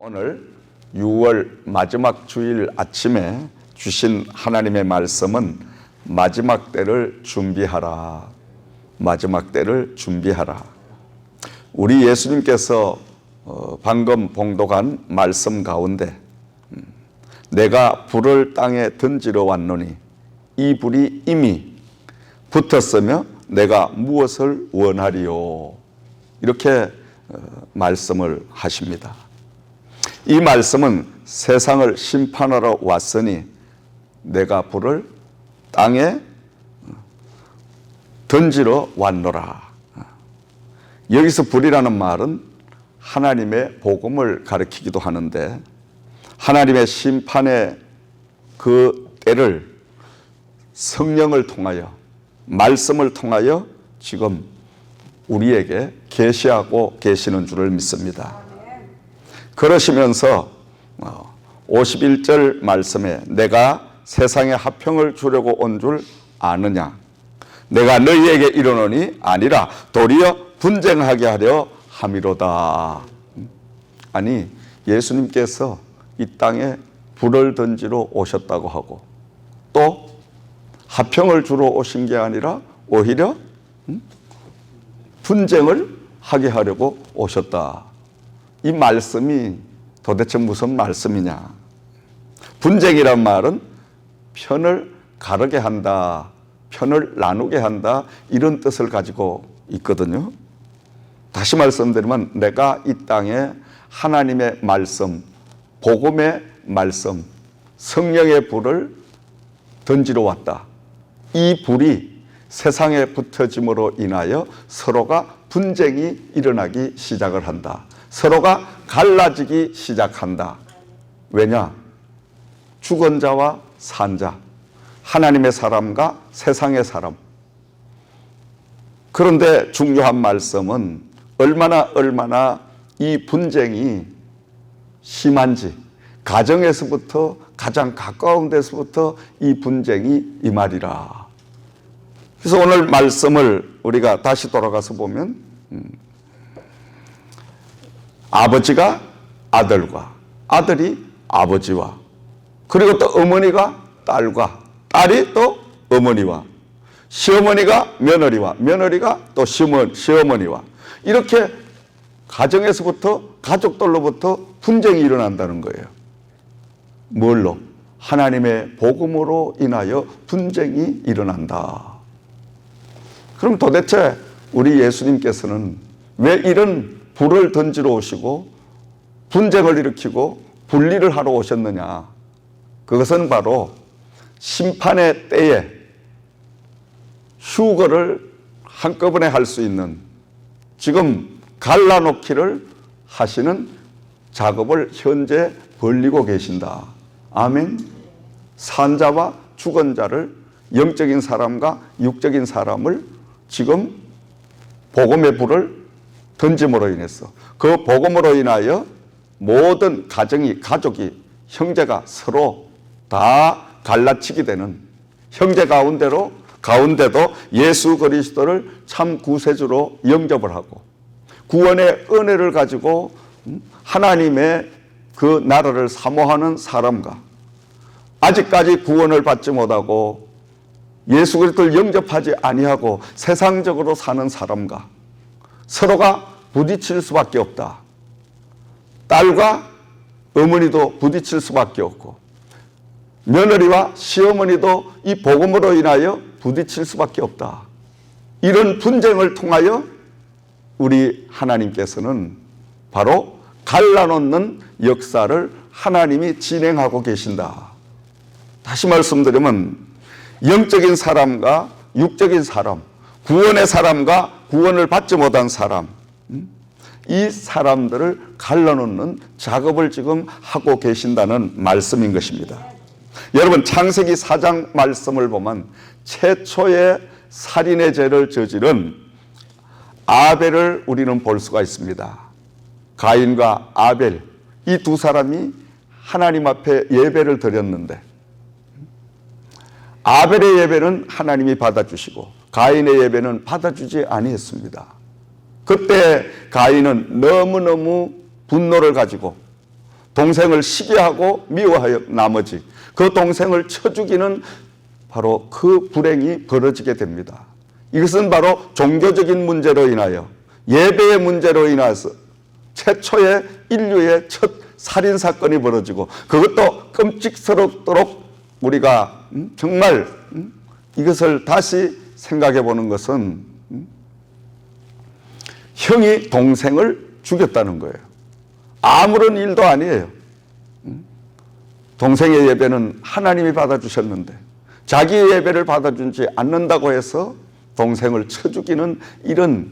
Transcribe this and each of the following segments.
오늘 6월 마지막 주일 아침에 주신 하나님의 말씀은 마지막 때를 준비하라. 마지막 때를 준비하라. 우리 예수님께서 방금 봉독한 말씀 가운데 내가 불을 땅에 던지러 왔노니 이 불이 이미 붙었으며 내가 무엇을 원하리요. 이렇게 말씀을 하십니다. 이 말씀은 세상을 심판하러 왔으니 내가 불을 땅에 던지러 왔노라. 여기서 불이라는 말은 하나님의 복음을 가리키기도 하는데 하나님의 심판의 그 때를 성령을 통하여 말씀을 통하여 지금 우리에게 계시하고 계시는 줄을 믿습니다. 그러시면서 51절 말씀에 내가 세상에 화평을 주려고 온 줄 아느냐. 내가 너희에게 이르노니 아니라 도리어 분쟁하게 하려 함이로다. 아니 예수님께서 이 땅에 불을 던지러 오셨다고 하고 또 화평을 주러 오신 게 아니라 오히려 분쟁을 하게 하려고 오셨다. 이 말씀이 도대체 무슨 말씀이냐? 분쟁이란 말은 편을 가르게 한다, 편을 나누게 한다, 이런 뜻을 가지고 있거든요. 다시 말씀드리면 내가 이 땅에 하나님의 말씀, 복음의 말씀, 성령의 불을 던지러 왔다. 이 불이 세상에 붙어짐으로 인하여 서로가 분쟁이 일어나기 시작을 한다. 서로가 갈라지기 시작한다. 왜냐? 죽은 자와 산 자, 하나님의 사람과 세상의 사람. 그런데 중요한 말씀은 얼마나 이 분쟁이 심한지, 가정에서부터 가장 가까운 데서부터 이 분쟁이 이 말이라. 그래서 오늘 말씀을 우리가 다시 돌아가서 보면 아버지가 아들과 아들이 아버지와 그리고 또 어머니가 딸과 딸이 또 어머니와 시어머니가 며느리와 며느리가 또 시어머니와 이렇게 가정에서부터 가족들로부터 분쟁이 일어난다는 거예요. 뭘로? 하나님의 복음으로 인하여 분쟁이 일어난다. 그럼 도대체 우리 예수님께서는 왜 이런 불을 던지러 오시고 분쟁을 일으키고 분리를 하러 오셨느냐? 그것은 바로 심판의 때에 휴거를 한꺼번에 할 수 있는 지금 갈라놓기를 하시는 작업을 현재 벌리고 계신다. 아멘. 산 자와 죽은 자를 영적인 사람과 육적인 사람을 지금 복음의 불을 던짐으로 인해서 그 복음으로 인하여 모든 가족이 형제가 서로 다 갈라치게 되는 형제 가운데도 예수 그리스도를 참 구세주로 영접을 하고 구원의 은혜를 가지고 하나님의 그 나라를 사모하는 사람과 아직까지 구원을 받지 못하고 예수 그리스도를 영접하지 아니하고 세상적으로 사는 사람과 서로가 부딪힐 수밖에 없다. 딸과 어머니도 부딪힐 수밖에 없고 며느리와 시어머니도 이 복음으로 인하여 부딪힐 수밖에 없다. 이런 분쟁을 통하여 우리 하나님께서는 바로 갈라놓는 역사를 하나님이 진행하고 계신다. 다시 말씀드리면 영적인 사람과 육적인 사람, 구원의 사람과 구원을 받지 못한 사람, 이 사람들을 갈라놓는 작업을 지금 하고 계신다는 말씀인 것입니다. 여러분 창세기 4장 말씀을 보면 최초의 살인의 죄를 저지른 아벨을 우리는 볼 수가 있습니다. 가인과 아벨 이 두 사람이 하나님 앞에 예배를 드렸는데 아벨의 예배는 하나님이 받아주시고 가인의 예배는 받아주지 아니했습니다. 그때 가인은 너무너무 분노를 가지고 동생을 시기하고 미워하여 나머지 그 동생을 쳐 죽이는 바로 그 불행이 벌어지게 됩니다. 이것은 바로 종교적인 문제로 인하여 예배의 문제로 인해서 최초의 인류의 첫 살인사건이 벌어지고 그것도 끔찍스럽도록 우리가 정말 이것을 다시 생각해 보는 것은 형이 동생을 죽였다는 거예요. 아무런 일도 아니에요. 동생의 예배는 하나님이 받아주셨는데 자기의 예배를 받아주지 않는다고 해서 동생을 쳐 죽이는 이런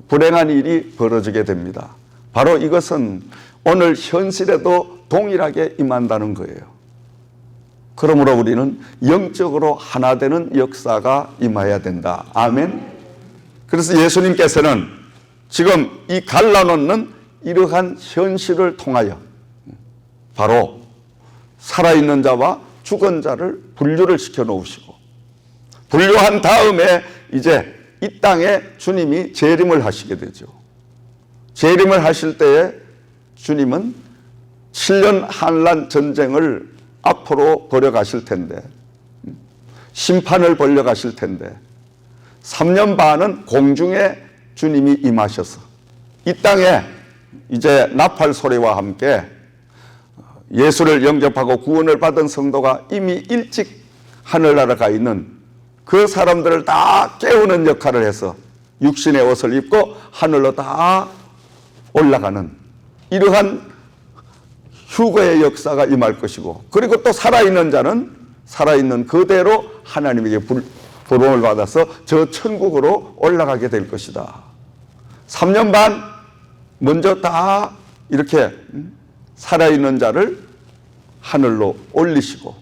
불행한 일이 벌어지게 됩니다. 바로 이것은 오늘 현실에도 동일하게 임한다는 거예요. 그러므로 우리는 영적으로 하나 되는 역사가 임해야 된다. 아멘. 그래서 예수님께서는 지금 이 갈라놓는 이러한 현실을 통하여 바로 살아있는 자와 죽은 자를 분류를 시켜 놓으시고 분류한 다음에 이제 이 땅에 주님이 재림을 하시게 되죠. 재림을 하실 때에 주님은 7년 한란 전쟁을 앞으로 벌여가실 텐데 심판을 벌여가실 텐데 3년 반은 공중에 주님이 임하셔서 이 땅에 이제 나팔 소리와 함께 예수를 영접하고 구원을 받은 성도가 이미 일찍 하늘나라 가 있는 그 사람들을 다 깨우는 역할을 해서 육신의 옷을 입고 하늘로 다 올라가는 이러한 휴거의 역사가 임할 것이고 그리고 또 살아있는 자는 살아있는 그대로 하나님에게 부름을 받아서 저 천국으로 올라가게 될 것이다. 3년 반 먼저 다 이렇게 살아있는 자를 하늘로 올리시고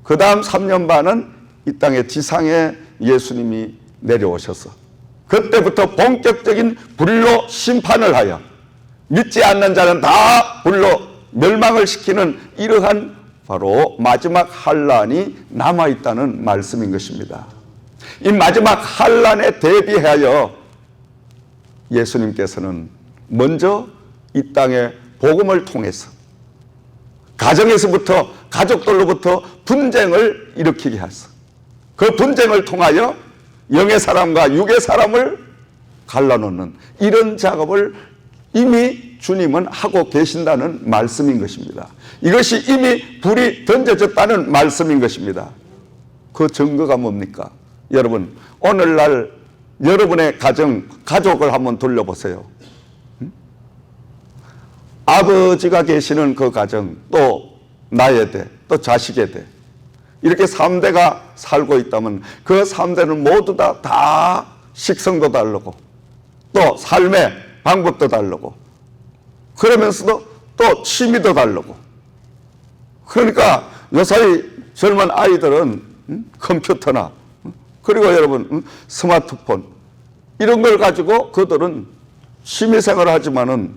그 다음 3년 반은 이 땅의 지상에 예수님이 내려오셔서 그때부터 본격적인 불로 심판을 하여 믿지 않는 자는 다 불로 멸망을 시키는 이러한 바로 마지막 환란이 남아있다는 말씀인 것입니다. 이 마지막 환란에 대비하여 예수님께서는 먼저 이 땅의 복음을 통해서 가정에서부터 가족들로부터 분쟁을 일으키게 하셔서 그 분쟁을 통하여 영의 사람과 육의 사람을 갈라놓는 이런 작업을 이미 주님은 하고 계신다는 말씀인 것입니다. 이것이 이미 불이 던져졌다는 말씀인 것입니다. 그 증거가 뭡니까? 여러분, 오늘날 여러분의 가족을 한번 돌려보세요. 아버지가 계시는 그 가정, 또 나의 대, 또 자식의 대, 이렇게 3대가 살고 있다면 그 3대는 모두 다 식성도 다르고 또 삶의 방법도 다르고 그러면서도 또 취미도 다르고 그러니까 요새 젊은 아이들은 컴퓨터나 그리고 여러분 스마트폰 이런 걸 가지고 그들은 취미생활을 하지만은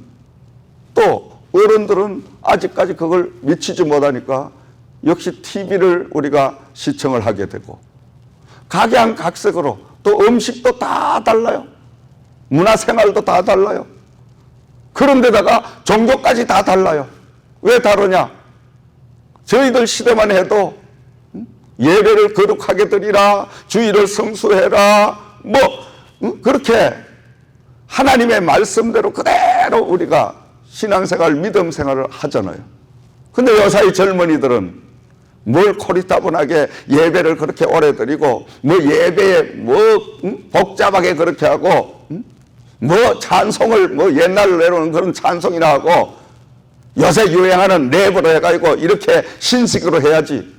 또 어른들은 아직까지 그걸 미치지 못하니까 역시 TV를 우리가 시청을 하게 되고 각양각색으로 또 음식도 다 달라요. 문화생활도 다 달라요. 그런데다가 종교까지 다 달라요. 왜 다르냐? 저희들 시대만 해도 예배를 거룩하게 드리라, 주일을 성수해라, 그렇게 하나님의 말씀대로 그대로 우리가 신앙생활, 믿음생활을 하잖아요. 근데 요사이 젊은이들은 뭘 코리타분하게 예배를 그렇게 오래 드리고 예배에 복잡하게 그렇게 하고 찬송을 옛날로 내려오는 그런 찬송이나 하고 요새 유행하는 랩으로 해가지고 이렇게 신식으로 해야지.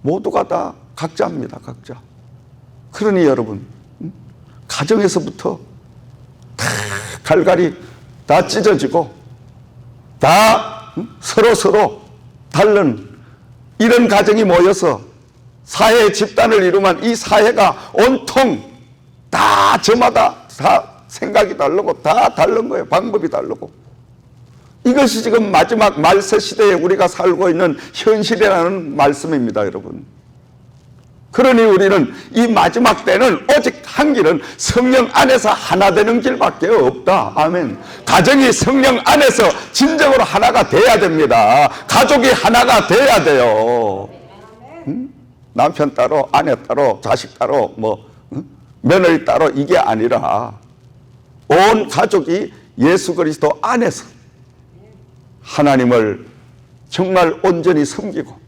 모두가 다 각자입니다. 각자. 그러니 여러분 가정에서부터 다 갈갈이 다 찢어지고 다 서로 다른 이런 가정이 모여서 사회 집단을 이루면 이 사회가 온통 다 저마다 다 생각이 다르고 다 다른 거예요. 방법이 다르고. 이것이 지금 마지막 말세 시대에 우리가 살고 있는 현실이라는 말씀입니다. 여러분. 그러니 우리는 이 마지막 때는 오직 한 길은 성령 안에서 하나 되는 길밖에 없다. 아멘. 가정이 성령 안에서 진정으로 하나가 돼야 됩니다. 가족이 하나가 돼야 돼요. 남편 따로, 아내 따로, 자식 따로, 며느리 따로 이게 아니라 온 가족이 예수 그리스도 안에서 하나님을 정말 온전히 섬기고,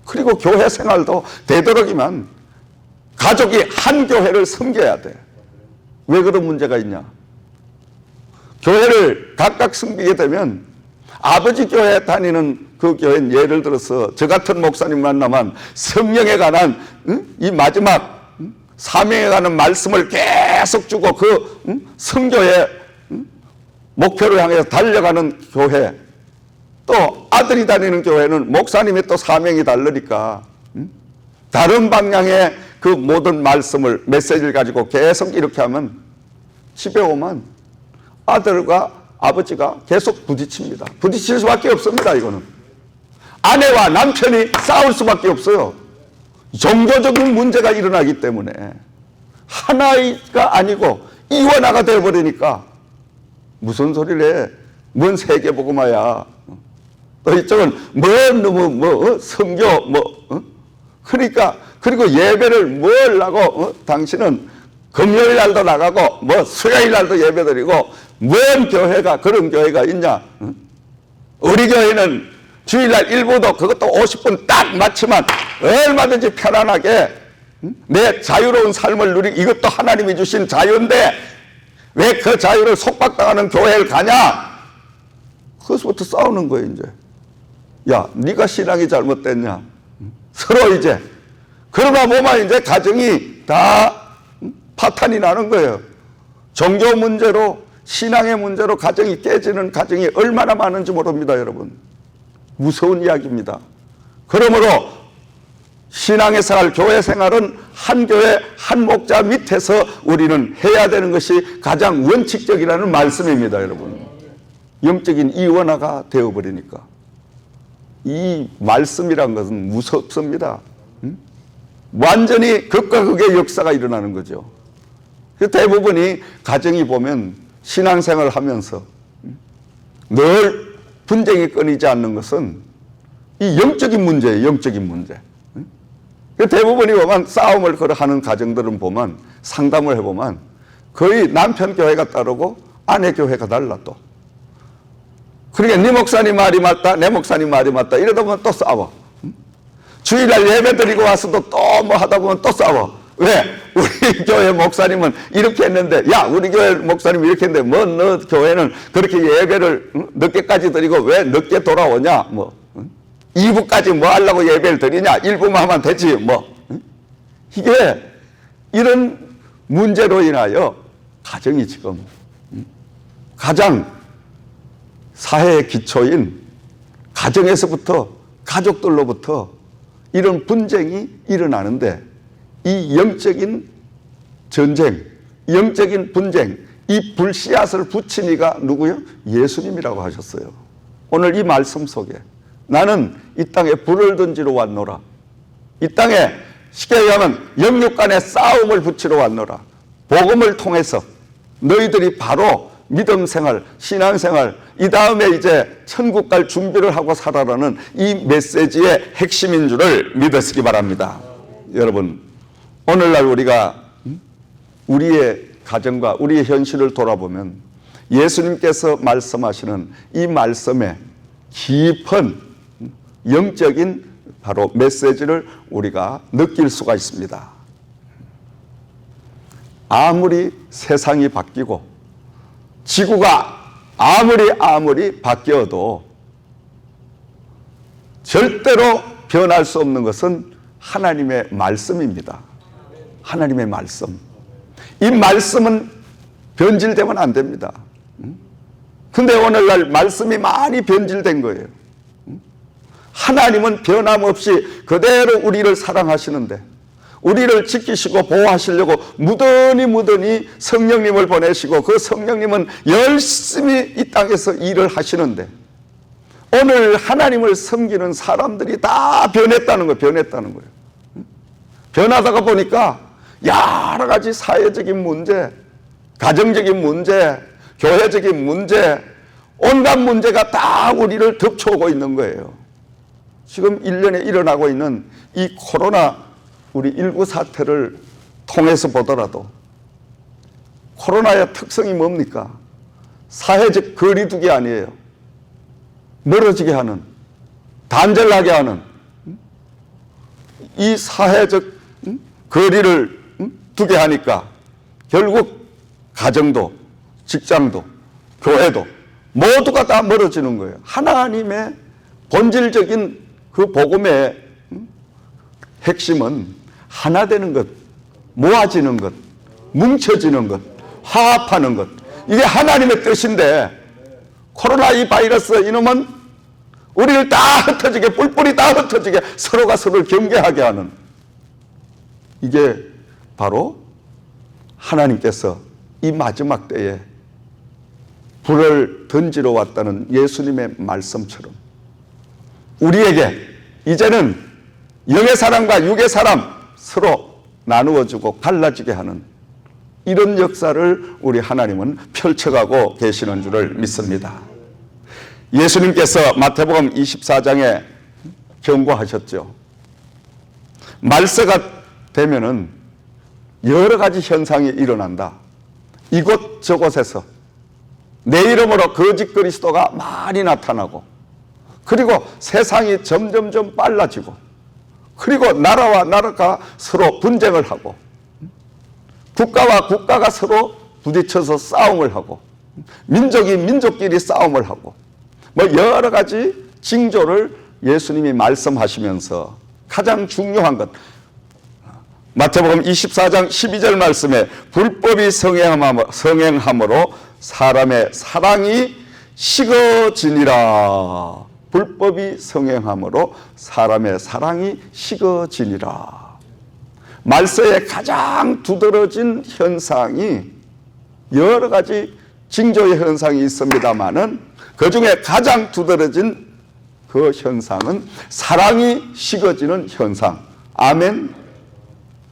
그리고 교회 생활도 되도록이면 가족이 한 교회를 섬겨야 돼. 왜 그런 문제가 있냐? 교회를 각각 섬기게 되면 아버지 교회 다니는 그 교회는 예를 들어서 저 같은 목사님 만나면 성령에 관한 이 마지막 사명에 관한 말씀을 계속 주고 그 선교의 목표를 향해서 달려가는 교회, 또 아들이 다니는 교회는 목사님의 또 사명이 다르니까 다른 방향의 그 모든 말씀을, 메시지를 가지고 계속 이렇게 하면 집에 오면 아들과 아버지가 계속 부딪힙니다. 부딪힐 수밖에 없습니다. 이거는 아내와 남편이 싸울 수밖에 없어요. 종교적인 문제가 일어나기 때문에 하나가 아니고 이원화가 되어버리니까 무슨 소리를 해. 뭔 세계복음화야. 또 이쪽은 너무 성교 그러니까, 그리고 예배를 뭘 하고 당신은 금요일 날도 나가고 수요일 날도 예배 드리고 뭔 교회가 그런 교회가 있냐. 우리 교회는 주일날 일부도 그것도 50분 딱 맞추면 얼마든지 편안하게 내 자유로운 삶을 누리고, 이것도 하나님이 주신 자유인데 왜 그 자유를 속박당하는 교회를 가냐. 그것부터 싸우는 거예요. 이제 야, 네가 신앙이 잘못됐냐. 서로 이제 그러다 보면 이제 가정이 다 파탄이 나는 거예요. 종교 문제로, 신앙의 문제로 가정이 깨지는 가정이 얼마나 많은지 모릅니다. 여러분, 무서운 이야기입니다. 그러므로 신앙의 생활, 교회 생활은 한 교회 한 목자 밑에서 우리는 해야 되는 것이 가장 원칙적이라는 말씀입니다. 여러분, 영적인 이원화가 되어버리니까 이 말씀이란 것은 무섭습니다. 완전히 극과 극의 역사가 일어나는 거죠. 대부분이 가정이 보면 신앙생활을 하면서 늘 분쟁이 끊이지 않는 것은 이 영적인 문제예요. 영적인 문제. 대부분이 보면 싸움을 하는 가정들은 보면, 상담을 해보면 거의 남편 교회가 따르고 아내 교회가 달라. 또 그러니까 네 목사님 말이 맞다, 내 목사님 말이 맞다, 이러다 보면 또 싸워. 주일날 예배 드리고 와서도 또 뭐 하다 보면 또 싸워. 왜? 우리 교회 목사님은 이렇게 했는데, 야, 우리 교회 목사님이 이렇게 했는데 너 교회는 그렇게 예배를 늦게까지 드리고 왜 늦게 돌아오냐. 2부까지 뭐 하려고 예배를 드리냐. 1부만 하면 되지. 이게 이런 문제로 인하여 가정이 지금 가장 사회의 기초인 가정에서부터, 가족들로부터 이런 분쟁이 일어나는데, 이 영적인 전쟁, 영적인 분쟁, 이 불씨앗을 붙인 이가 누구요? 예수님이라고 하셨어요. 오늘 이 말씀 속에 나는 이 땅에 불을 던지러 왔노라. 이 땅에 쉽게 얘기하면 영육 간의 싸움을 붙이러 왔노라. 복음을 통해서 너희들이 바로 믿음 생활, 신앙 생활, 이 다음에 이제 천국 갈 준비를 하고 살아라는 이 메시지의 핵심인 줄을 믿으시기 바랍니다. 여러분, 오늘날 우리가 우리의 가정과 우리의 현실을 돌아보면 예수님께서 말씀하시는 이 말씀에 깊은 영적인 바로 메시지를 우리가 느낄 수가 있습니다. 아무리 세상이 바뀌고 지구가 아무리 바뀌어도 절대로 변할 수 없는 것은 하나님의 말씀입니다. 하나님의 말씀. 이 말씀은 변질되면 안 됩니다. 근데 오늘날 말씀이 많이 변질된 거예요. 하나님은 변함없이 그대로 우리를 사랑하시는데, 우리를 지키시고 보호하시려고 무던히 성령님을 보내시고, 그 성령님은 열심히 이 땅에서 일을 하시는데, 오늘 하나님을 섬기는 사람들이 다 변했다는 거예요. 변하다가 보니까 여러 가지 사회적인 문제, 가정적인 문제, 교회적인 문제, 온갖 문제가 다 우리를 덮쳐오고 있는 거예요. 지금 1년에 일어나고 있는 이 코로나 우리 19 사태를 통해서 보더라도 코로나의 특성이 뭡니까? 사회적 거리두기 아니에요. 멀어지게 하는, 단절하게 하는 이 사회적 거리를 두게 하니까 결국 가정도, 직장도, 교회도 모두가 다 멀어지는 거예요. 하나님의 본질적인 그 복음의 핵심은 하나 되는 것, 모아지는 것, 뭉쳐지는 것, 화합하는 것. 이게 하나님의 뜻인데 코로나 이 바이러스 이놈은 우리를 다 흩어지게, 뿔뿔이 다 흩어지게 서로가 서로를 경계하게 하는, 이게 바로 하나님께서 이 마지막 때에 불을 던지러 왔다는 예수님의 말씀처럼 우리에게 이제는 영의 사람과 육의 사람 서로 나누어주고 갈라지게 하는 이런 역사를 우리 하나님은 펼쳐가고 계시는 줄을 믿습니다. 예수님께서 마태복음 24장에 경고하셨죠. 말세가 되면은 여러 가지 현상이 일어난다. 이곳저곳에서 내 이름으로 거짓 그리스도가 많이 나타나고, 그리고 세상이 점점점 빨라지고, 그리고 나라와 나라가 서로 분쟁을 하고, 국가와 국가가 서로 부딪혀서 싸움을 하고, 민족이 민족끼리 싸움을 하고, 뭐 여러 가지 징조를 예수님이 말씀하시면서 가장 중요한 것, 마태복음 24장 12절 말씀에 불법이 성행함으로 사람의 사랑이 식어지니라. 불법이 성행함으로 사람의 사랑이 식어지니라. 말세의 가장 두드러진 현상이 여러 가지 징조의 현상이 있습니다마는 그 중에 가장 두드러진 그 현상은 사랑이 식어지는 현상. 아멘.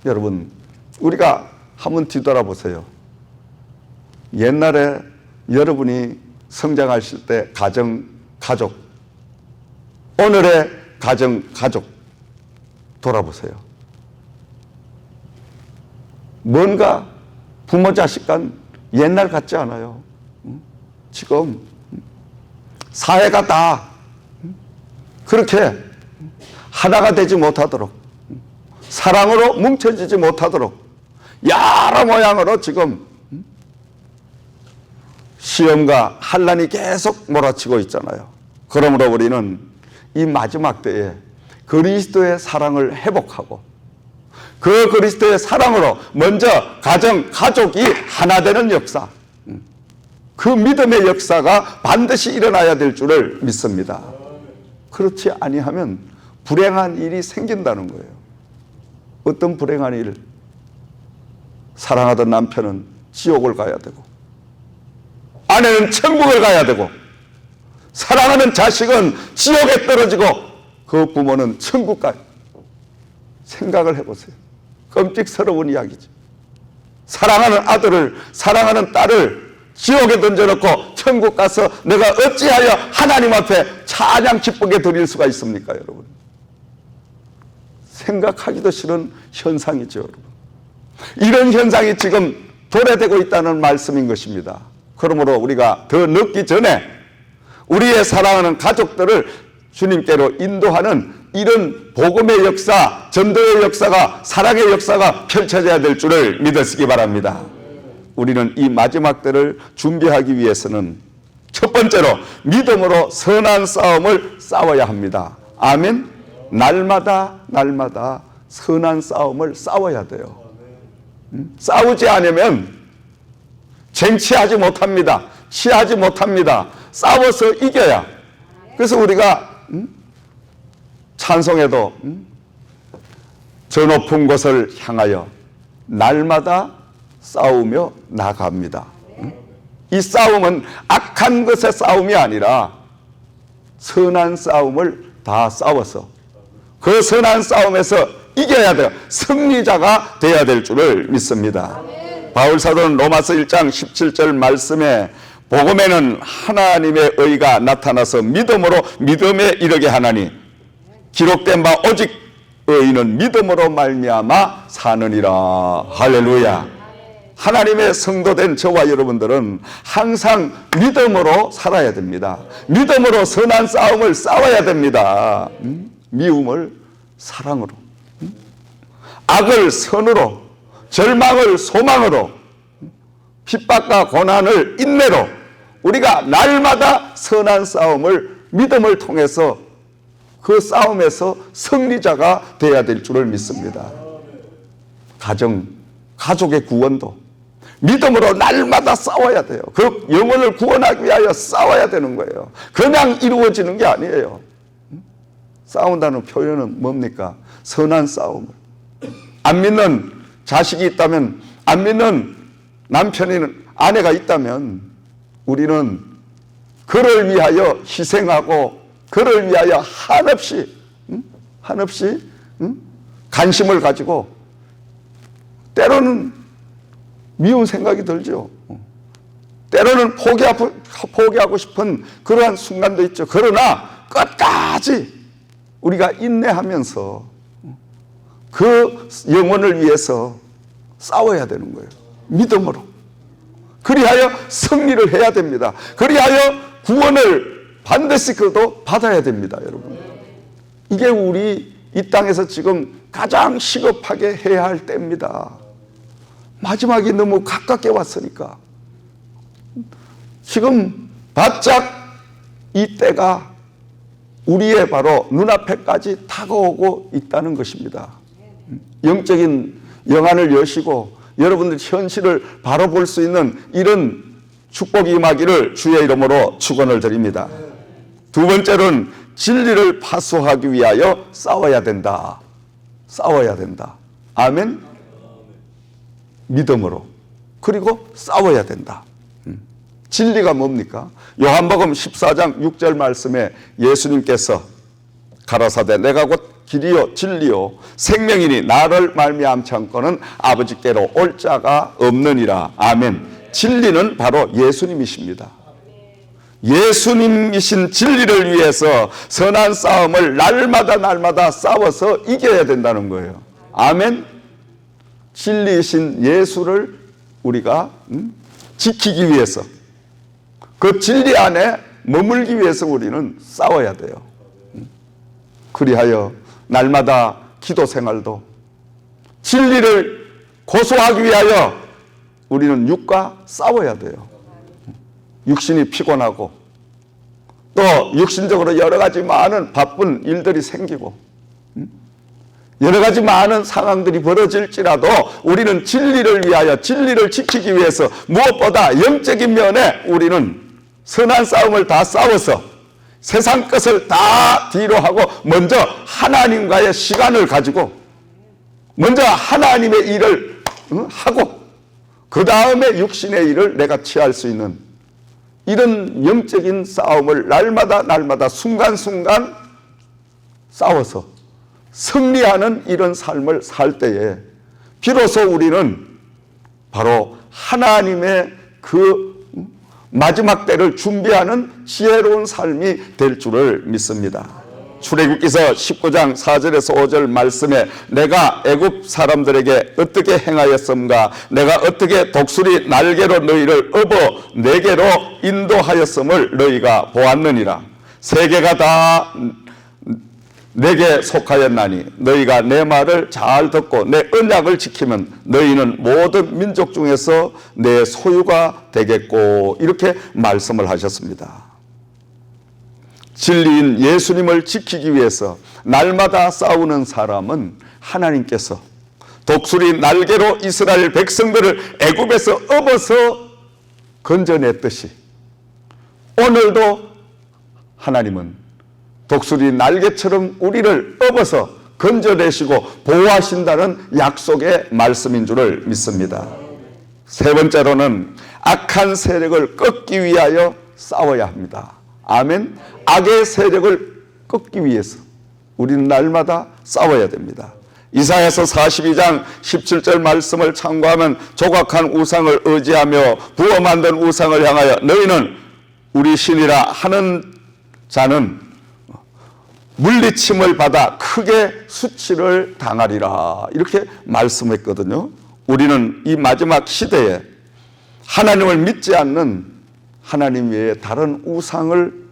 여러분, 우리가 한번 뒤돌아보세요. 옛날에 여러분이 성장하실 때 가족, 오늘의 가족 돌아보세요. 뭔가 부모 자식 간 옛날 같지 않아요. 지금 사회가 다 그렇게 하나가 되지 못하도록, 사랑으로 뭉쳐지지 못하도록 여러 모양으로 지금 시험과 환난이 계속 몰아치고 있잖아요. 그러므로 우리는 이 마지막 때에 그리스도의 사랑을 회복하고, 그 그리스도의 사랑으로 먼저 가족이 하나 되는 역사, 그 믿음의 역사가 반드시 일어나야 될 줄을 믿습니다. 그렇지 아니하면 불행한 일이 생긴다는 거예요. 어떤 불행한 일? 사랑하던 남편은 지옥을 가야 되고, 아내는 천국을 가야 되고, 사랑하는 자식은 지옥에 떨어지고, 그 부모는 천국 가요. 생각을 해보세요. 끔찍스러운 이야기죠. 사랑하는 아들을, 사랑하는 딸을 지옥에 던져놓고 천국 가서 내가 어찌하여 하나님 앞에 찬양 기쁘게 드릴 수가 있습니까, 여러분? 생각하기도 싫은 현상이죠, 여러분. 이런 현상이 지금 도래되고 있다는 말씀인 것입니다. 그러므로 우리가 더 늦기 전에 우리의 사랑하는 가족들을 주님께로 인도하는 이런 복음의 역사, 전도의 역사가, 사랑의 역사가 펼쳐져야 될 줄을 믿으시기 바랍니다. 우리는 이 마지막 때를 준비하기 위해서는 첫 번째로 믿음으로 선한 싸움을 싸워야 합니다. 아멘. 날마다 선한 싸움을 싸워야 돼요. 싸우지 않으면 쟁취하지 못합니다. 취하지 못합니다. 싸워서 이겨야. 그래서 우리가 찬송에도 저 높은 곳을 향하여 날마다 싸우며 나갑니다. 이 싸움은 악한 것의 싸움이 아니라 선한 싸움을 다 싸워서 그 선한 싸움에서 이겨야 돼요. 승리자가 돼야 될 줄을 믿습니다. 바울 사도는 로마서 1장 17절 말씀에 복음에는 하나님의 의가 나타나서 믿음으로 믿음에 이르게 하나니 기록된 바 오직 의인은 믿음으로 말미암아 사느니라. 할렐루야. 하나님의 성도된 저와 여러분들은 항상 믿음으로 살아야 됩니다. 믿음으로 선한 싸움을 싸워야 됩니다. 미움을 사랑으로, 악을 선으로, 절망을 소망으로, 핍박과 고난을 인내로 우리가 날마다 선한 싸움을 믿음을 통해서 그 싸움에서 승리자가 되어야 될 줄을 믿습니다. 가족의 구원도 믿음으로 날마다 싸워야 돼요. 그 영혼을 구원하기 위하여 싸워야 되는 거예요. 그냥 이루어지는 게 아니에요. 싸운다는 표현은 뭡니까? 선한 싸움을. 안 믿는 자식이 있다면, 안 믿는 남편이나 아내가 있다면 우리는 그를 위하여 희생하고 그를 위하여 한없이 관심을 가지고 때로는 미운 생각이 들죠. 때로는 포기하고 싶은 그러한 순간도 있죠. 그러나 끝까지 우리가 인내하면서 그 영혼을 위해서 싸워야 되는 거예요. 믿음으로. 그리하여 승리를 해야 됩니다. 그리하여 구원을 반드시 그도 받아야 됩니다, 여러분. 이게 우리 이 땅에서 지금 가장 시급하게 해야 할 때입니다. 마지막이 너무 가깝게 왔으니까. 지금 바짝 이 때가 우리의 바로 눈앞에까지 다가오고 있다는 것입니다. 영적인 영안을 여시고 여러분들 현실을 바로 볼 수 있는 이런 축복이 임하기를 주의 이름으로 축원을 드립니다. 두 번째로는 진리를 파수하기 위하여 싸워야 된다. 싸워야 된다. 아멘. 믿음으로. 그리고 싸워야 된다. 진리가 뭡니까? 요한복음 14장 6절 말씀에 예수님께서 가라사대 내가 곧 길이요 진리요 생명이니 나를 말미암지 않고는 아버지께로 올 자가 없느니라. 아멘. 진리는 바로 예수님이십니다. 예수님이신 진리를 위해서 선한 싸움을 날마다 싸워서 이겨야 된다는 거예요. 아멘. 진리이신 예수를 우리가 지키기 위해서 그 진리 안에 머물기 위해서 우리는 싸워야 돼요. 그리하여 날마다 기도 생활도 진리를 고소하기 위하여 우리는 육과 싸워야 돼요. 육신이 피곤하고 또 육신적으로 여러 가지 많은 바쁜 일들이 생기고 여러 가지 많은 상황들이 벌어질지라도 우리는 진리를 위하여 진리를 지키기 위해서 무엇보다 영적인 면에 우리는 선한 싸움을 다 싸워서 세상 것을 다 뒤로 하고 먼저 하나님과의 시간을 가지고 먼저 하나님의 일을 하고 그 다음에 육신의 일을 내가 취할 수 있는 이런 영적인 싸움을 날마다 순간순간 싸워서 승리하는 이런 삶을 살 때에 비로소 우리는 바로 하나님의 그 마지막 때를 준비하는 지혜로운 삶이 될 줄을 믿습니다. 출애굽기서 19장 4절에서 5절 말씀에 내가 애굽 사람들에게 어떻게 행하였음과 내가 어떻게 독수리 날개로 너희를 업어 내게로 인도하였음을 너희가 보았느니라. 세계가 다 내게 속하였나니 너희가 내 말을 잘 듣고 내 언약을 지키면 너희는 모든 민족 중에서 내 소유가 되겠고 이렇게 말씀을 하셨습니다. 진리인 예수님을 지키기 위해서 날마다 싸우는 사람은 하나님께서 독수리 날개로 이스라엘 백성들을 애굽에서 업어서 건져냈듯이 오늘도 하나님은 독수리 날개처럼 우리를 업어서 건져내시고 보호하신다는 약속의 말씀인 줄을 믿습니다. 세 번째로는 악한 세력을 꺾기 위하여 싸워야 합니다. 아멘. 악의 세력을 꺾기 위해서 우리는 날마다 싸워야 됩니다. 이사야서 42장 17절 말씀을 참고하면 조각한 우상을 의지하며 부어 만든 우상을 향하여 너희는 우리 신이라 하는 자는 물리침을 받아 크게 수치를 당하리라, 이렇게 말씀했거든요. 우리는 이 마지막 시대에 하나님을 믿지 않는 하나님 외에 다른 우상을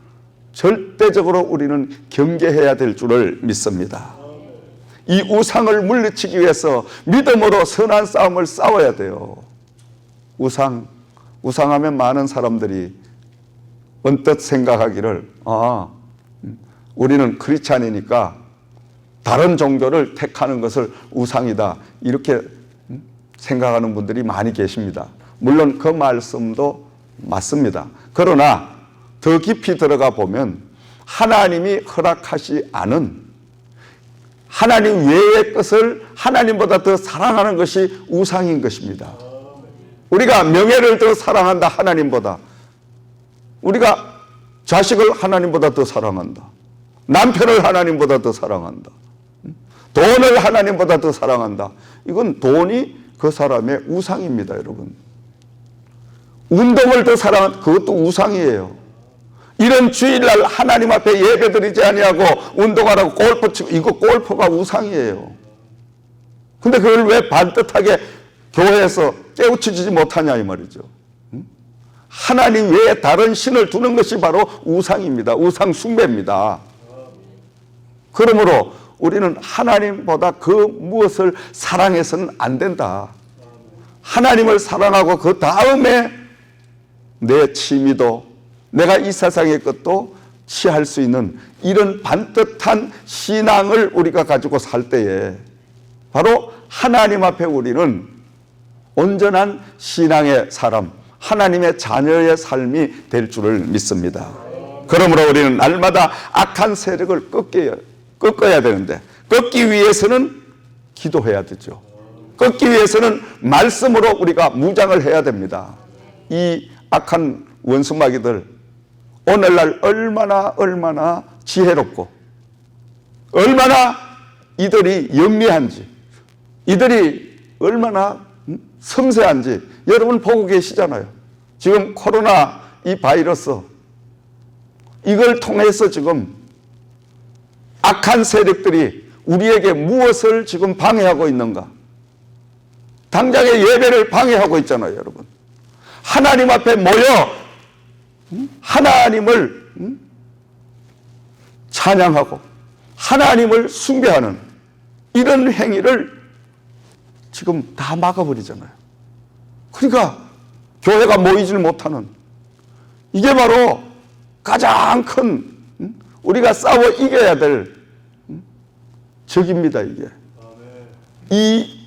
절대적으로 우리는 경계해야 될 줄을 믿습니다. 이 우상을 물리치기 위해서 믿음으로 선한 싸움을 싸워야 돼요. 우상하면 많은 사람들이 언뜻 생각하기를 우리는 크리스찬이니까 다른 종교를 택하는 것을 우상이다, 이렇게 생각하는 분들이 많이 계십니다. 물론 그 말씀도 맞습니다. 그러나 더 깊이 들어가 보면 하나님이 허락하지 않은 하나님 외의 것을 하나님보다 더 사랑하는 것이 우상인 것입니다. 우리가 명예를 더 사랑한다, 하나님보다. 우리가 자식을 하나님보다 더 사랑한다. 남편을 하나님보다 더 사랑한다. 돈을 하나님보다 더 사랑한다. 이건 돈이 그 사람의 우상입니다, 여러분. 운동을 더 사랑한 그것도 우상이에요. 이런 주일날 하나님 앞에 예배드리지 아니하고 운동하라고 골프 치고, 이거 골프가 우상이에요. 근데 그걸 왜 반듯하게 교회에서 깨우쳐지지 못하냐 이 말이죠. 하나님 외에 다른 신을 두는 것이 바로 우상입니다. 우상 숭배입니다. 그러므로 우리는 하나님보다 그 무엇을 사랑해서는 안 된다. 하나님을 사랑하고 그 다음에 내 취미도, 내가 이 세상의 것도 취할 수 있는 이런 반듯한 신앙을 우리가 가지고 살 때에 바로 하나님 앞에 우리는 온전한 신앙의 사람, 하나님의 자녀의 삶이 될 줄을 믿습니다. 그러므로 우리는 날마다 악한 세력을 꺾어야 되는데, 꺾기 위해서는 기도해야 되죠. 꺾기 위해서는 말씀으로 우리가 무장을 해야 됩니다. 이 악한 원수마귀들 오늘날 얼마나 지혜롭고 얼마나 이들이 영리한지, 이들이 얼마나 섬세한지 여러분 보고 계시잖아요. 지금 코로나 이 바이러스, 이걸 통해서 지금 악한 세력들이 우리에게 무엇을 지금 방해하고 있는가? 당장의 예배를 방해하고 있잖아요, 여러분. 하나님 앞에 모여 하나님을 찬양하고 하나님을 숭배하는 이런 행위를 지금 다 막아버리잖아요. 그러니까 교회가 모이질 못하는, 이게 바로 가장 큰 우리가 싸워 이겨야 될 적입니다. 이게 이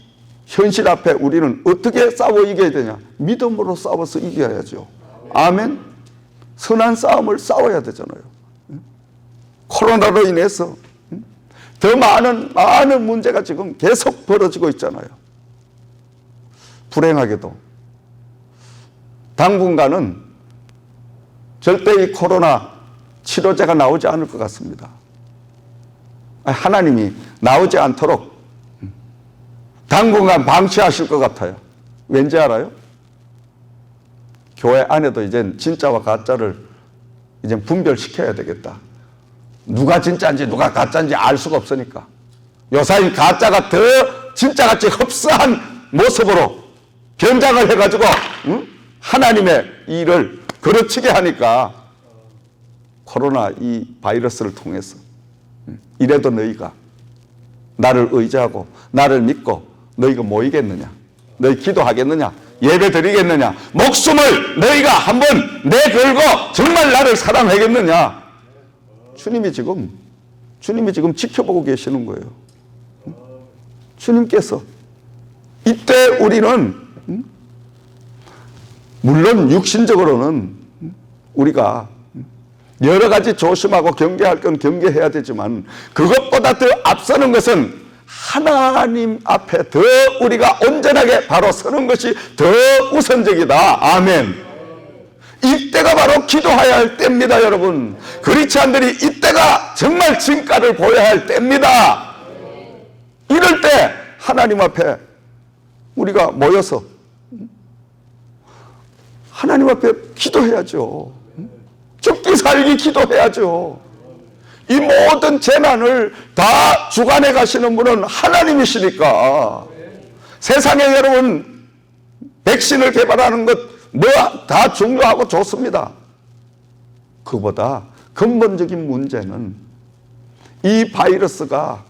현실 앞에 우리는 어떻게 싸워 이겨야 되냐? 믿음으로 싸워서 이겨야죠. 아멘. 선한 싸움을 싸워야 되잖아요. 코로나로 인해서 더 많은 문제가 지금 계속 벌어지고 있잖아요. 불행하게도 당분간은 절대 이 코로나 치료제가 나오지 않을 것 같습니다. 하나님이 나오지 않도록 당분간 방치하실 것 같아요. 왠지 알아요? 교회 안에도 이제 진짜와 가짜를 이제 분별시켜야 되겠다. 누가 진짜인지 누가 가짜인지 알 수가 없으니까. 요사이 가짜가 더 진짜같이 흡사한 모습으로 변장을 해가지고 하나님의 일을 거르치게 하니까 코로나 이 바이러스를 통해서 이래도 너희가 나를 의지하고 나를 믿고 너희가 모이겠느냐? 너희 기도하겠느냐? 예배 드리겠느냐? 목숨을 너희가 한번 내걸고 정말 나를 사랑하겠느냐? 주님이 지금 지켜보고 계시는 거예요. 주님께서 이때 우리는 물론 육신적으로는 우리가 여러 가지 조심하고 경계할 건 경계해야 되지만 그것보다 더 앞서는 것은 하나님 앞에 더 우리가 온전하게 바로 서는 것이 더 우선적이다. 아멘. 이때가 바로 기도해야 할 때입니다, 여러분. 크리스찬들이 이때가 정말 진가를 보여야 할 때입니다. 이럴 때 하나님 앞에 우리가 모여서 하나님 앞에 기도해야죠. 죽기 살기 기도해야죠. 이 모든 재난을 다 주관해 가시는 분은 하나님이시니까. 세상에 여러분 백신을 개발하는 것 뭐 다 중요하고 좋습니다. 그보다 근본적인 문제는 이 바이러스가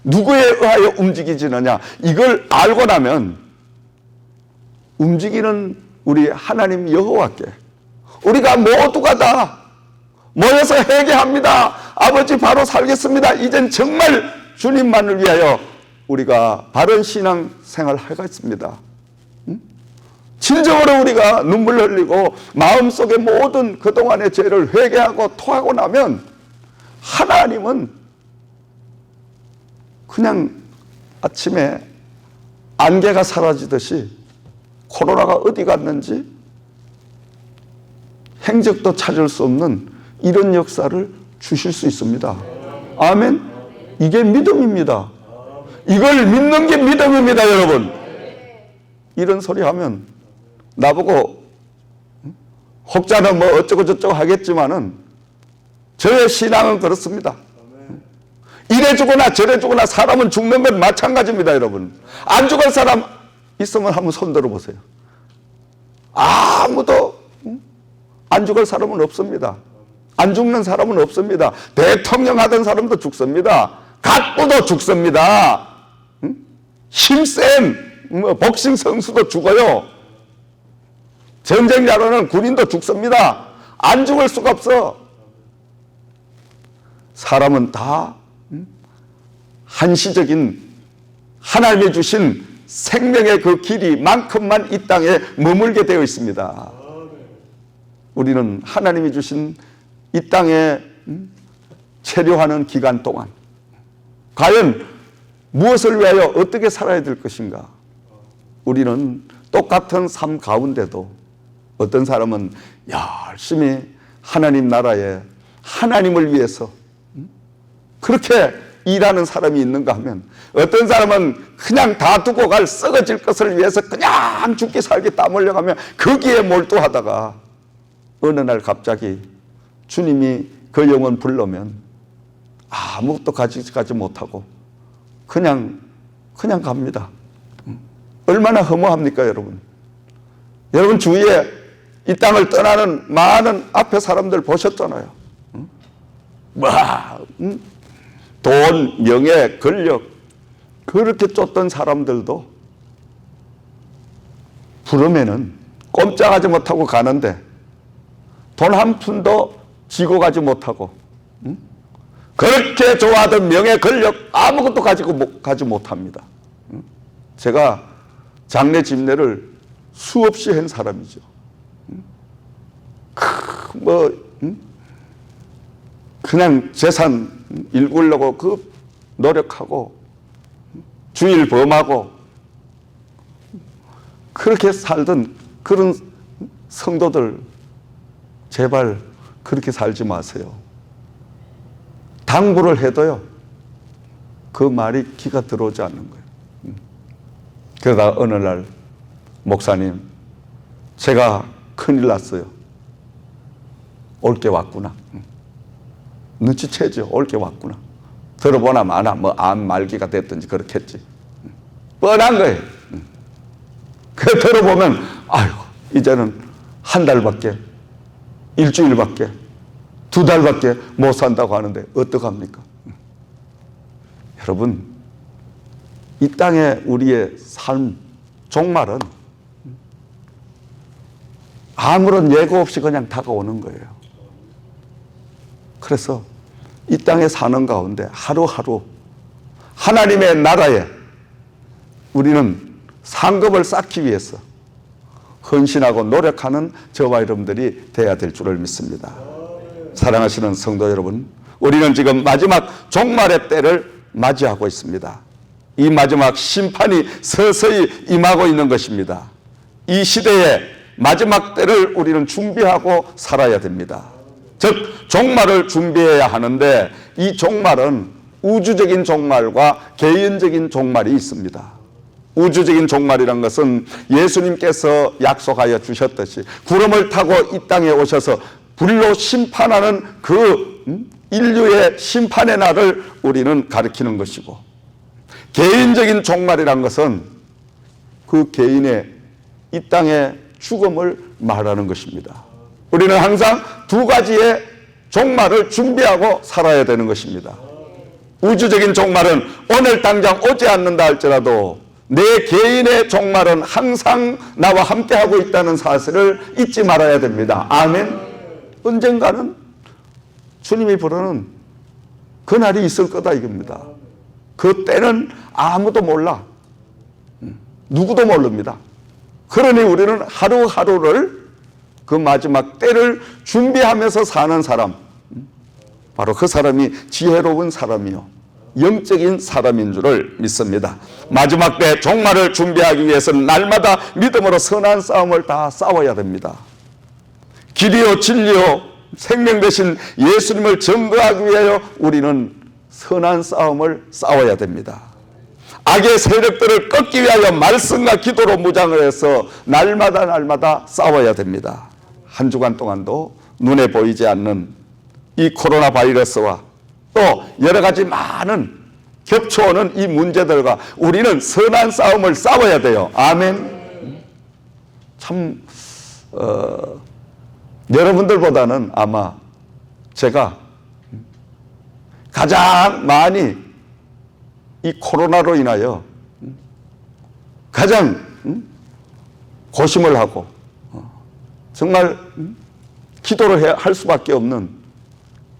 누구에 의하여 움직이지느냐, 이걸 알고 나면 움직이는 우리 하나님 여호와께 우리가 모두가 다 모여서 회개합니다. 아버지 바로 살겠습니다. 이젠 정말 주님만을 위하여 우리가 바른 신앙 생활을 하겠습니다. 진정으로 우리가 눈물 흘리고 마음속에 모든 그동안의 죄를 회개하고 토하고 나면 하나님은 그냥 아침에 안개가 사라지듯이 코로나가 어디 갔는지 행적도 찾을 수 없는 이런 역사를 주실 수 있습니다. 아멘. 이게 믿음입니다. 이걸 믿는 게 믿음입니다, 여러분. 이런 소리 하면 나보고 혹자는 뭐 어쩌고 저쩌고 하겠지만은 저의 신앙은 그렇습니다. 이래 주거나 저래 주거나 사람은 죽는 건 마찬가지입니다, 여러분. 안 죽을 사람 있으면 한번 손 들어보세요. 아무도 안 죽을 사람은 없습니다. 안 죽는 사람은 없습니다. 대통령 하던 사람도 죽습니다. 각부도 죽습니다. 힘센 복싱 선수도 죽어요. 전쟁자로는 군인도 죽습니다. 안 죽을 수가 없어. 사람은 다 한시적인 하나님이 주신 생명의 그 길이만큼만 이 땅에 머물게 되어 있습니다. 우리는 하나님이 주신 이 땅에 체류하는 기간 동안 과연 무엇을 위하여 어떻게 살아야 될 것인가? 우리는 똑같은 삶 가운데도 어떤 사람은 열심히 하나님 나라에 하나님을 위해서 그렇게 일하는 사람이 있는가 하면 어떤 사람은 그냥 다 두고 갈 썩어질 것을 위해서 그냥 죽기 살기 땀 흘려가며 거기에 몰두하다가 어느 날 갑자기 주님이 그 영혼 부르면 아무것도 가지지 못하고 그냥 갑니다. 얼마나 허무합니까, 여러분? 여러분 주위에 이 땅을 떠나는 많은 앞에 사람들 보셨잖아요. 돈, 명예, 권력 그렇게 쫓던 사람들도 부르면은 꼼짝하지 못하고 가는데 돈 한 푼도 지고 가지 못하고 그렇게 좋아하던 명예, 권력 아무것도 가지 못합니다. 제가 장례 집례를 수없이 한 사람이죠. 그냥 재산 일구려고 그 노력하고 주일 범하고 그렇게 살던 그런 성도들 제발 그렇게 살지 마세요. 당부를 해도요 그 말이 귀가 들어오지 않는 거예요. 그러다 어느 날 목사님 제가 큰일 났어요. 올 게 왔구나. 눈치채죠. 올 게 왔구나. 들어보나 마나 뭐 암 말기가 됐든지 그렇겠지. 뻔한 거예요. 그 들어보면 아이고 이제는 한 달밖에 일주일밖에 두 달밖에 못 산다고 하는데 어떡합니까? 여러분 이 땅에 우리의 삶 종말은 아무런 예고 없이 그냥 다가오는 거예요. 그래서 이 땅에 사는 가운데 하루하루 하나님의 나라에 우리는 상급을 쌓기 위해서 헌신하고 노력하는 저와 여러분들이 돼야 될 줄을 믿습니다. 사랑하시는 성도 여러분, 우리는 지금 마지막 종말의 때를 맞이하고 있습니다. 이 마지막 심판이 서서히 임하고 있는 것입니다. 이 시대의 마지막 때를 우리는 준비하고 살아야 됩니다. 즉 종말을 준비해야 하는데 이 종말은 우주적인 종말과 개인적인 종말이 있습니다. 우주적인 종말이란 것은 예수님께서 약속하여 주셨듯이 구름을 타고 이 땅에 오셔서 불로 심판하는 그 인류의 심판의 날을 우리는 가리키는 것이고, 개인적인 종말이란 것은 그 개인의 이 땅의 죽음을 말하는 것입니다. 우리는 항상 두 가지의 종말을 준비하고 살아야 되는 것입니다. 우주적인 종말은 오늘 당장 오지 않는다 할지라도 내 개인의 종말은 항상 나와 함께하고 있다는 사실을 잊지 말아야 됩니다. 아멘. 언젠가는 주님이 부르는 그날이 있을 거다 이겁니다. 그 때는 아무도 몰라. 누구도 모릅니다. 그러니 우리는 하루하루를 그 마지막 때를 준비하면서 사는 사람, 바로 그 사람이 지혜로운 사람이요 영적인 사람인 줄을 믿습니다. 마지막 때 종말을 준비하기 위해서는 날마다 믿음으로 선한 싸움을 다 싸워야 됩니다. 길이요 진리요 생명 되신 예수님을 증거하기 위하여 우리는 선한 싸움을 싸워야 됩니다. 악의 세력들을 꺾기 위하여 말씀과 기도로 무장을 해서 날마다 싸워야 됩니다. 한 주간 동안도 눈에 보이지 않는 이 코로나 바이러스와 또 여러 가지 많은 겹쳐오는 이 문제들과 우리는 선한 싸움을 싸워야 돼요. 아멘. 참 여러분들보다는 아마 제가 가장 많이 이 코로나로 인하여 가장 고심을 하고 정말 기도를 할 수밖에 없는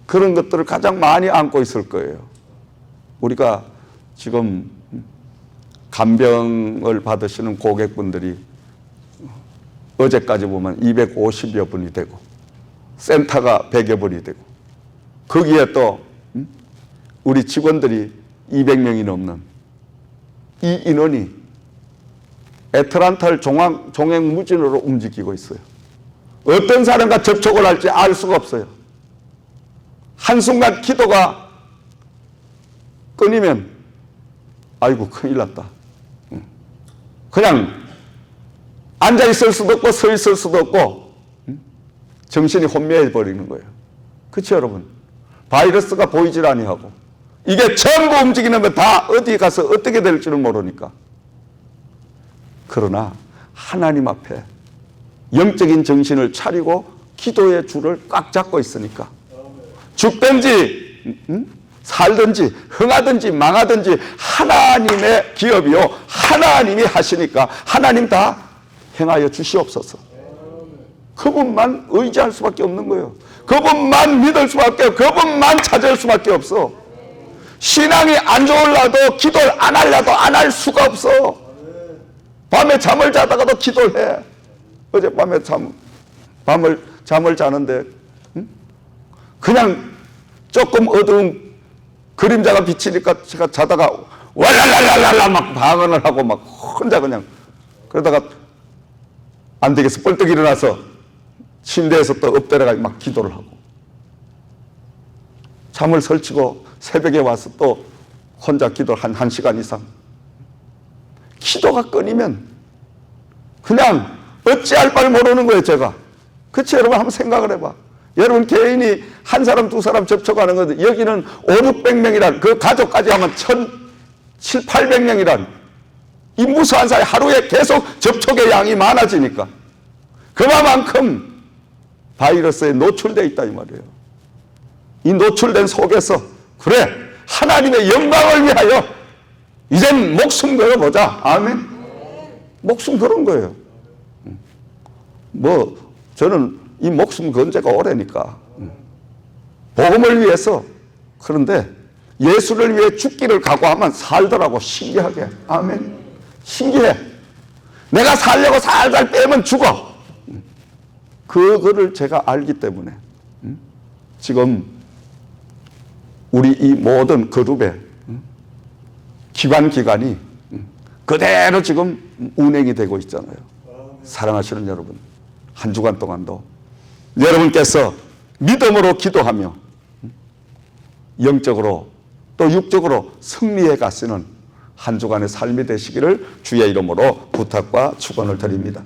그런 것들을 가장 많이 안고 있을 거예요. 우리가 지금 간병을 받으시는 고객분들이 어제까지 보면 250여 분이 되고 센터가 100여 분이 되고 거기에 또 우리 직원들이 200명이 넘는 이 인원이 애틀란타를 종횡무진으로 움직이고 있어요. 어떤 사람과 접촉을 할지 알 수가 없어요. 한순간 기도가 끊이면 아이고 큰일 났다. 그냥 앉아 있을 수도 없고 서 있을 수도 없고 정신이 혼미해 버리는 거예요. 그렇죠 여러분? 바이러스가 보이질 아니하고 이게 전부 움직이는 건 다 어디 가서 어떻게 될지는 모르니까. 그러나 하나님 앞에 영적인 정신을 차리고 기도의 줄을 꽉 잡고 있으니까 죽든지 살든지 흥하든지 망하든지 하나님의 기업이요 하나님이 하시니까 하나님 다 행하여 주시옵소서. 그분만 의지할 수밖에 없는 거예요. 그분만 믿을 수밖에 없고 그분만 찾을 수밖에 없어. 신앙이 안 좋으려도 기도를 안 하려도 안 할 수가 없어. 밤에 잠을 자다가도 기도를 해. 어젯밤에 잠을 자는데 그냥 조금 어두운 그림자가 비치니까 제가 자다가 왈랄랄랄랄라 막 방언을 하고 막 혼자 그냥 그러다가 안 되겠어 뻘떡 일어나서 침대에서 또 엎드려가 막 기도를 하고 잠을 설치고 새벽에 와서 또 혼자 기도를 한 1시간 이상. 기도가 끊이면 그냥 어찌할 바를 모르는 거예요 제가. 그치 여러분 한번 생각을 해봐. 여러분 개인이 한 사람 두 사람 접촉하는 건데 여기는 500~600명이란 그 가족까지 하면 1700~800명이란 이 무수한 사이 하루에 계속 접촉의 양이 많아지니까 그만큼 바이러스에 노출되어 있다 이 말이에요. 이 노출된 속에서 그래 하나님의 영광을 위하여 이젠 목숨 걸어보자. 아멘. 목숨 걸은 거예요. 뭐 저는 이 목숨 건 지가 오래니까 복음을 위해서. 그런데 예수를 위해 죽기를 각오하면 살더라고. 신기하게. 아멘. 신기해. 내가 살려고 살살 빼면 죽어. 그거를 제가 알기 때문에 지금 우리 이 모든 그룹의 기관이 그대로 지금 운행이 되고 있잖아요. 사랑하시는 여러분, 한 주간 동안도 여러분께서 믿음으로 기도하며 영적으로 또 육적으로 승리해 가시는 한 주간의 삶이 되시기를 주의 이름으로 부탁과 축원을 드립니다.